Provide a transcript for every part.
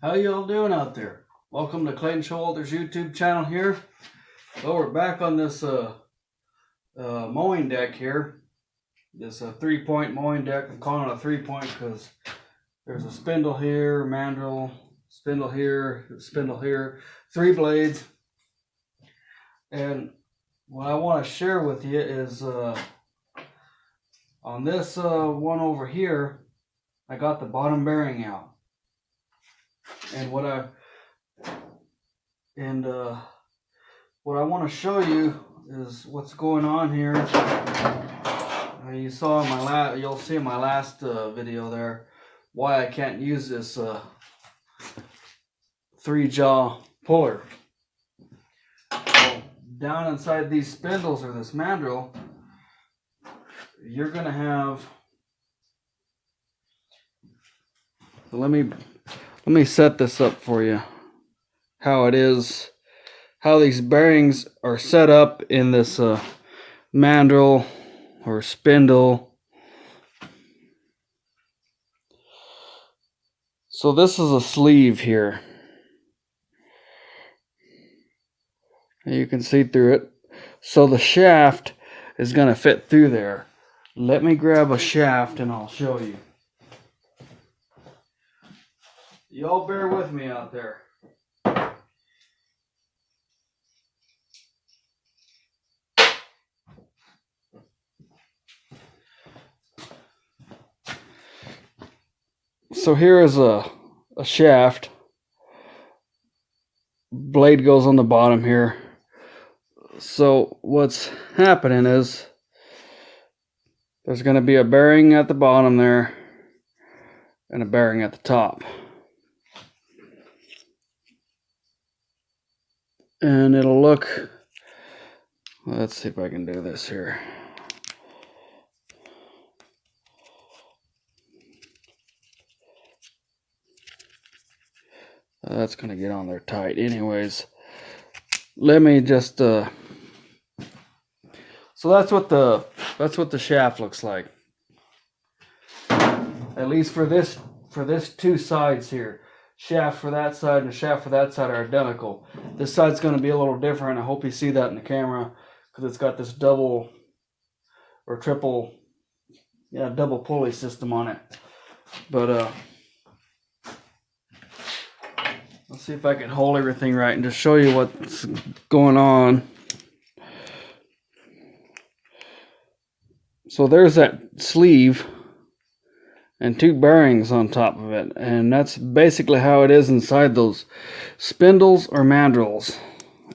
How y'all doing out there? Welcome to Clayton Showalter's YouTube channel here. Well, we're back on this mowing deck here. This 3-point mowing deck. I'm calling it a 3-point because there's a spindle here, mandrel, spindle here, 3 blades. And what I want to share with you is on this one over here, I got the bottom bearing out. And what I want to show you is what's going on here. You saw in my you'll see in my last video there why I can't use this 3-jaw puller. So down inside these spindles or this mandrel, you're gonna have. Let me set this up for you. How it is, how these bearings are set up in this mandrel or spindle. So this is a sleeve here. You can see through it. So the shaft is going to fit through there. Let me grab a shaft and I'll show you. Y'all bear with me out there. So here is a shaft. Blade goes on the bottom here. So what's happening is there's going to be a bearing at the bottom there and a bearing at the top. And it'll look, let's see if I can do this here. That's going to get on there tight. Anyways, let me just so that's what the shaft looks like. At least for this 2 sides here. Shaft for that side and the shaft for that side are identical. This side's going to be a little different. I hope you see that in the camera because it's got this double or triple, double pulley system on it. But let's see if I can hold everything right and just show you what's going on. So there's that sleeve and 2 bearings on top of it, and that's basically how it is inside those spindles or mandrels.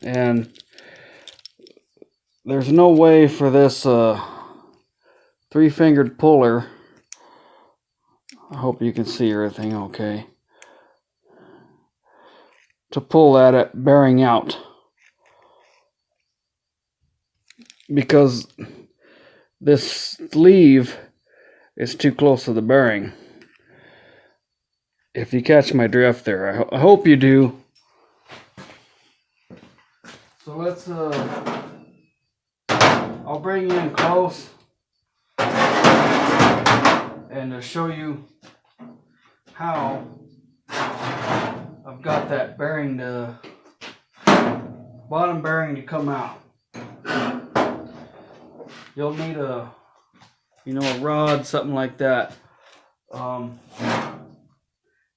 And there's no way for this 3-fingered puller, I hope you can see everything okay, to pull that bearing out, because this sleeve is too close to the bearing. If you catch my drift there, I hope you do. So let's I'll bring you in close and show you how I've got that bearing, the bottom bearing, to come out. You'll need a rod, something like that.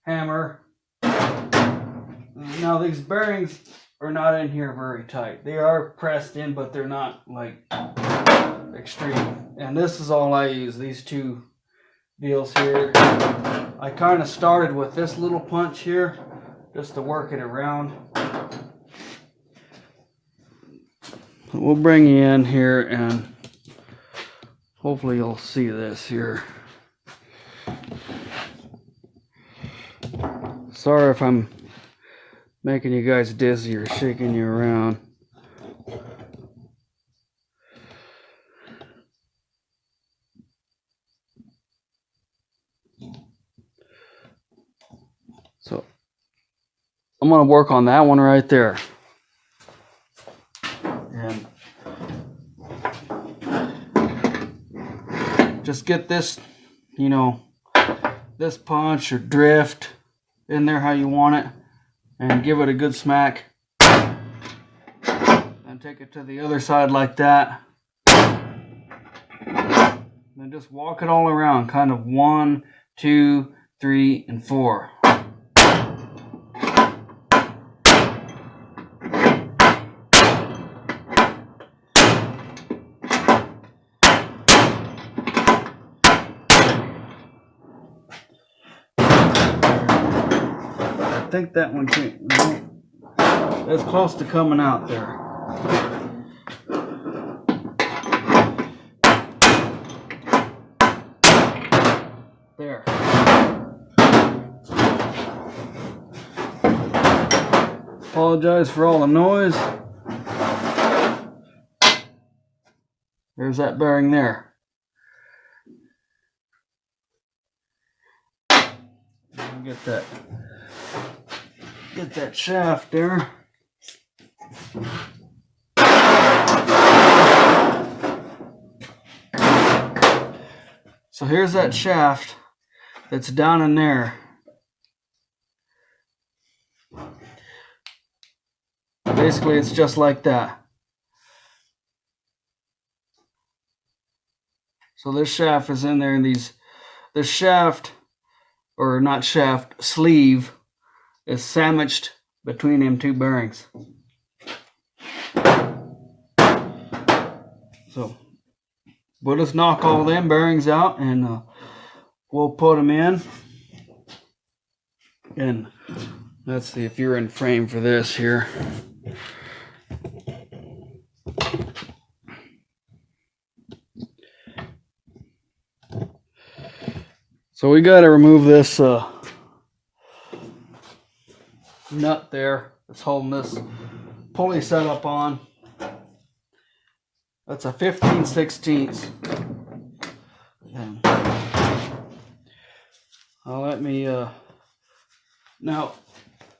Hammer. Now these bearings are not in here very tight. They are pressed in, but they're not like extreme. And this is all I use, these 2 deals here. I kind of started with this little punch here just to work it around. We'll bring you in here and hopefully you'll see this here. Sorry if I'm making you guys dizzy or shaking you around. So I'm going to work on that one right there. And just get this, this punch or drift in there how you want it, and give it a good smack. And take it to the other side like that. Then just walk it all around, kind of 1, 2, 3, and 4. I think that one came, no, that's close to coming out there. There. Apologize for all the noise. There's that bearing there. Get that shaft there. So here's that shaft that's down in there. Basically, it's just like that. So this shaft is in there, and this shaft, or not shaft, sleeve, is sandwiched between them two bearings. So we'll just knock all them bearings out, and we'll put them in. And let's see if you're in frame for this here. So we got to remove this nut there that's holding this pulley setup on. That's a 15/16. And let me now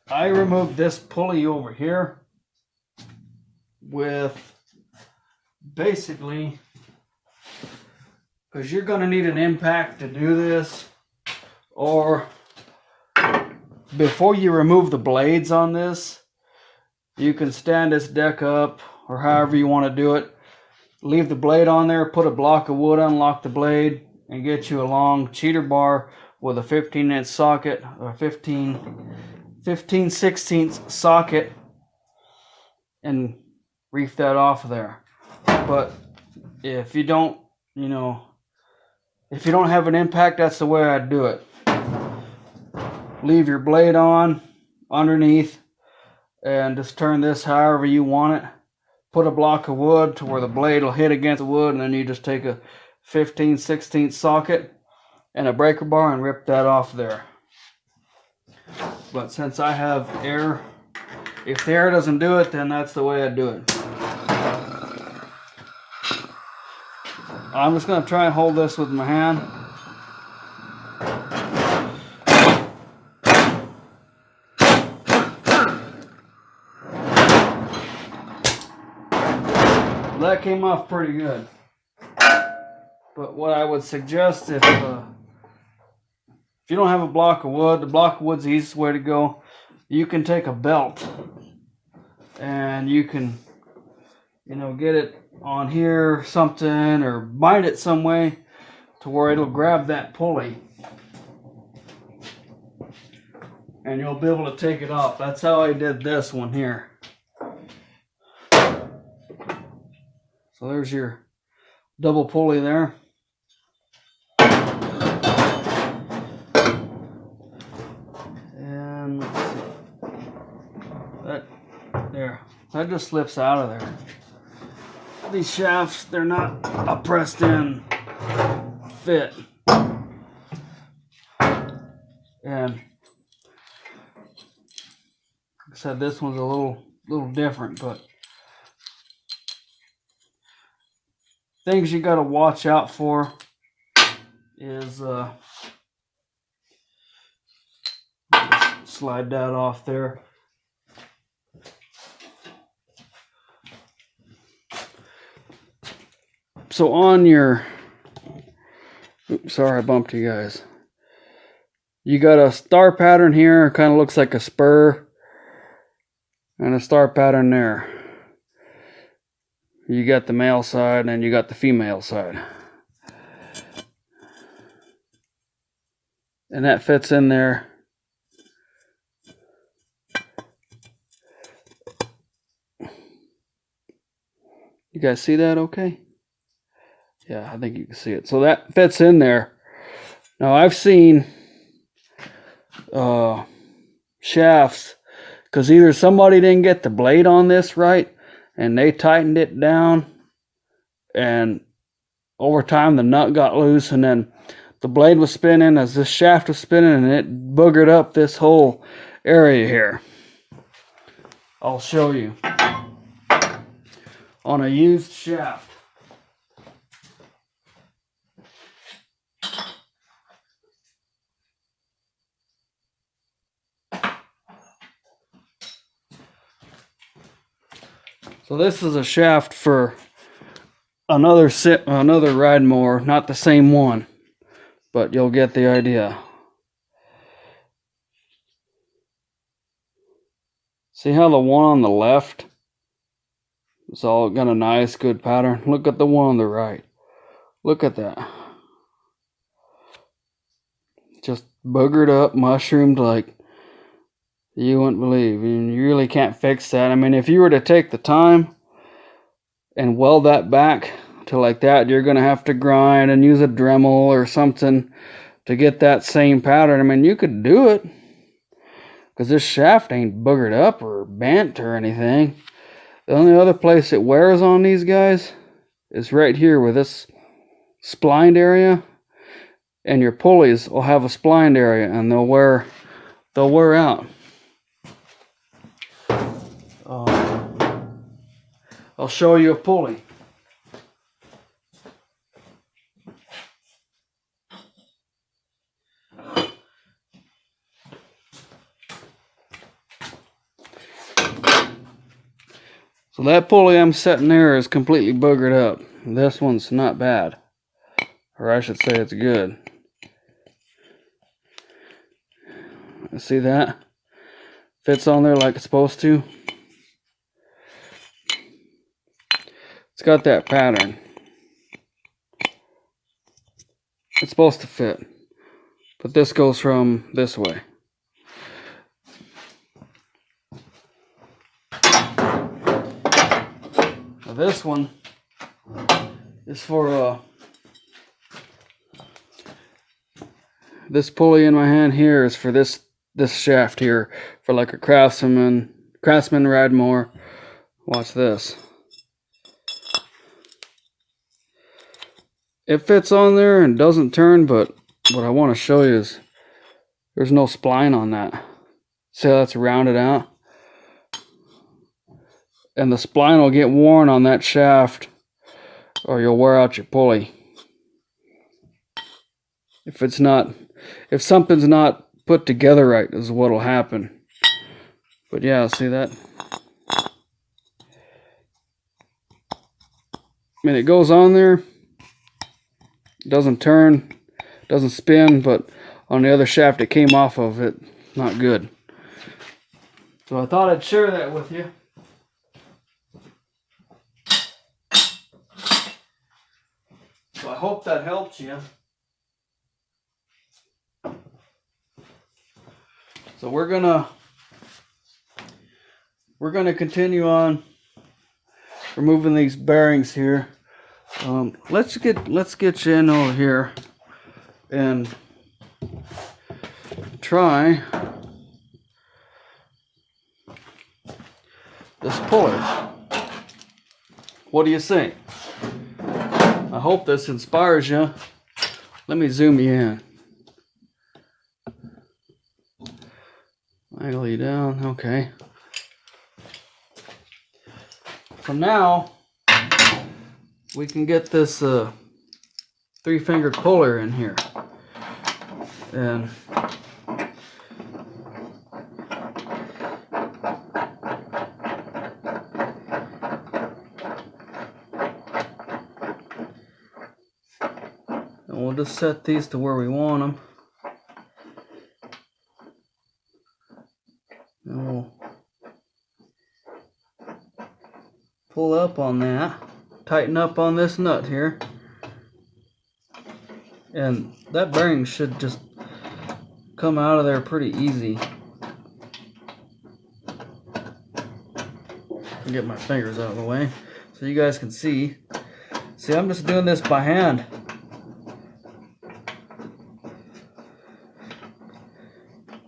I removed this pulley over here with basically, because you're going to need an impact to do this, or before you remove the blades on this, you can stand this deck up, or however you want to do it. Leave the blade on there, put a block of wood, unlock the blade, and get you a long cheater bar with a 15-inch socket, or 15/16 socket, and reef that off of there. But if you don't, if you don't have an impact, that's the way I'd do it. Leave your blade on underneath and just turn this however you want it. Put a block of wood to where the blade will hit against the wood, and then you just take a 15/16 socket and a breaker bar and rip that off there. But since I have air, if the air doesn't do it, then that's the way I do it. I'm just going to try and hold this with my hand. That came off pretty good. But what I would suggest, if you don't have a block of wood, the block of wood's the easiest way to go. You can take a belt and you can, get it on here or something, or bind it some way to where it'll grab that pulley, and you'll be able to take it off. That's how I did this one here. So there's your double pulley there. And let's see. That just slips out of there. These shafts, they're not a pressed in fit. And like I said, this one's a little different, but things you got to watch out for is slide that off there. So on your, oops, sorry I bumped you guys. You got a star pattern here, kind of looks like a spur, and a star pattern there. You got the male side and you got the female side. And that fits in there. You guys see that okay? Yeah, I think you can see it. So that fits in there. Now I've seen shafts, because either somebody didn't get the blade on this right and they tightened it down, and over time the nut got loose, and then the blade was spinning as this shaft was spinning, and it boogered up this whole area here. I'll show you on a used shaft. So this is a shaft for another ride mower, not the same one, but you'll get the idea. See how the one on the left is all got a nice good pattern? Look at the one on the right. Look at that. Just boogered up, mushroomed like you wouldn't believe. And you really can't fix that. I mean, if you were to take the time and weld that back to like that, you're going to have to grind and use a Dremel or something to get that same pattern. I mean, you could do it, because this shaft ain't boogered up or bent or anything. The only other place it wears on these guys is right here with this splined area, and your pulleys will have a splined area and they'll wear out. I'll show you a pulley. So that pulley I'm setting there is completely boogered up. This one's not bad, or I should say it's good. See that? Fits on there like it's supposed to. It's got that pattern. It's supposed to fit, but this goes from this way. Now this one is for this pulley in my hand here is for this shaft here, for like a craftsman ride mower. Watch this. It fits on there and doesn't turn, but what I want to show you is there's no spline on that. See how that's rounded out? And the spline will get worn on that shaft, or you'll wear out your pulley. If something's not put together right, is what'll happen. But yeah, see that? I mean, it goes on there. It doesn't turn, doesn't spin, but on the other shaft it came off of it, not good. So I thought I'd share that with you. So I hope that helps you. So we're gonna continue on removing these bearings here. Let's get you in over here and try this puller. What do you think? I hope this inspires you. Let me zoom you in. Angle you down, okay. So now we can get this three-fingered puller in here, and we'll just set these to where we want them. And we'll pull up on that, tighten up on this nut here, and that bearing should just come out of there pretty easy. Get my fingers out of the way so you guys can see. See, I'm just doing this by hand.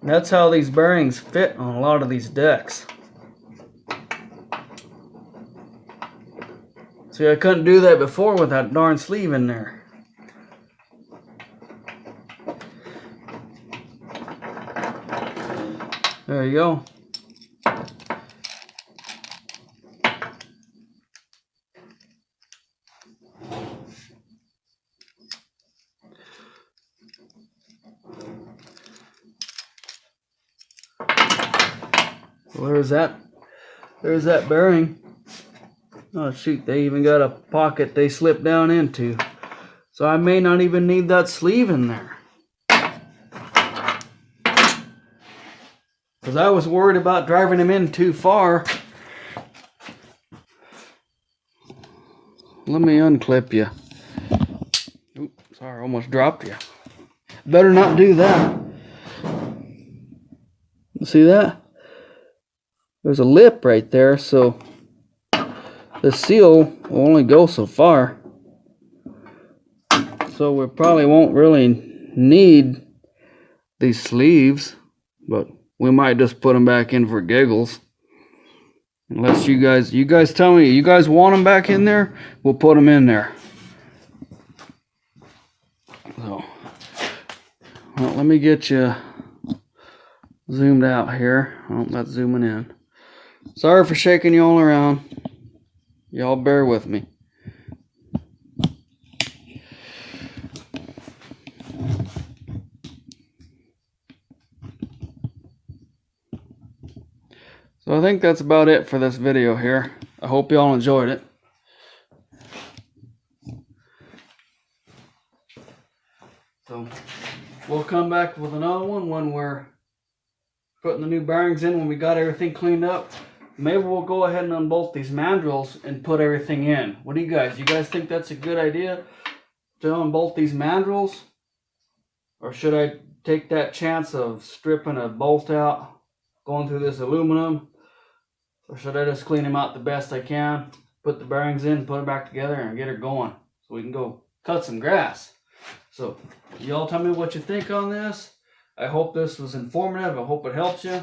That's how these bearings fit on a lot of these decks. See, I couldn't do that before with that darn sleeve in there. There you go. Well, there's that bearing. Oh shoot, they even got a pocket they slip down into. So I may not even need that sleeve in there. Because I was worried about driving them in too far. Let me unclip you. Oops, sorry, I almost dropped you. Better not do that. See that? There's a lip right there, so the seal will only go so far. So we probably won't really need these sleeves, but we might just put them back in for giggles. Unless you guys tell me you guys want them back in there, we'll put them in there. So, well, let me get you zoomed out here. Oh, that's zooming in. Sorry for shaking you all around. Y'all bear with me. So I think that's about it for this video here. I hope y'all enjoyed it. So we'll come back with another one when we're putting the new bearings in, when we got everything cleaned up. Maybe we'll go ahead and unbolt these mandrels and put everything in. What do you guys? You guys think that's a good idea to unbolt these mandrels? Or should I take that chance of stripping a bolt out, going through this aluminum? Or should I just clean them out the best I can, put the bearings in, put them back together, and get her going so we can go cut some grass? So y'all tell me what you think on this. I hope this was informative. I hope it helps you.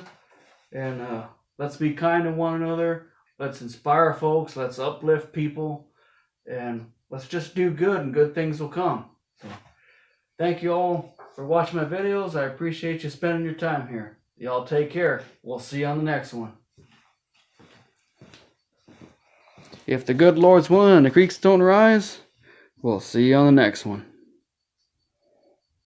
And let's be kind to one another. Let's inspire folks. Let's uplift people. And let's just do good, and good things will come. So thank you all for watching my videos. I appreciate you spending your time here. Y'all take care. We'll see you on the next one. If the good Lord's willing and the creeks don't rise, we'll see you on the next one.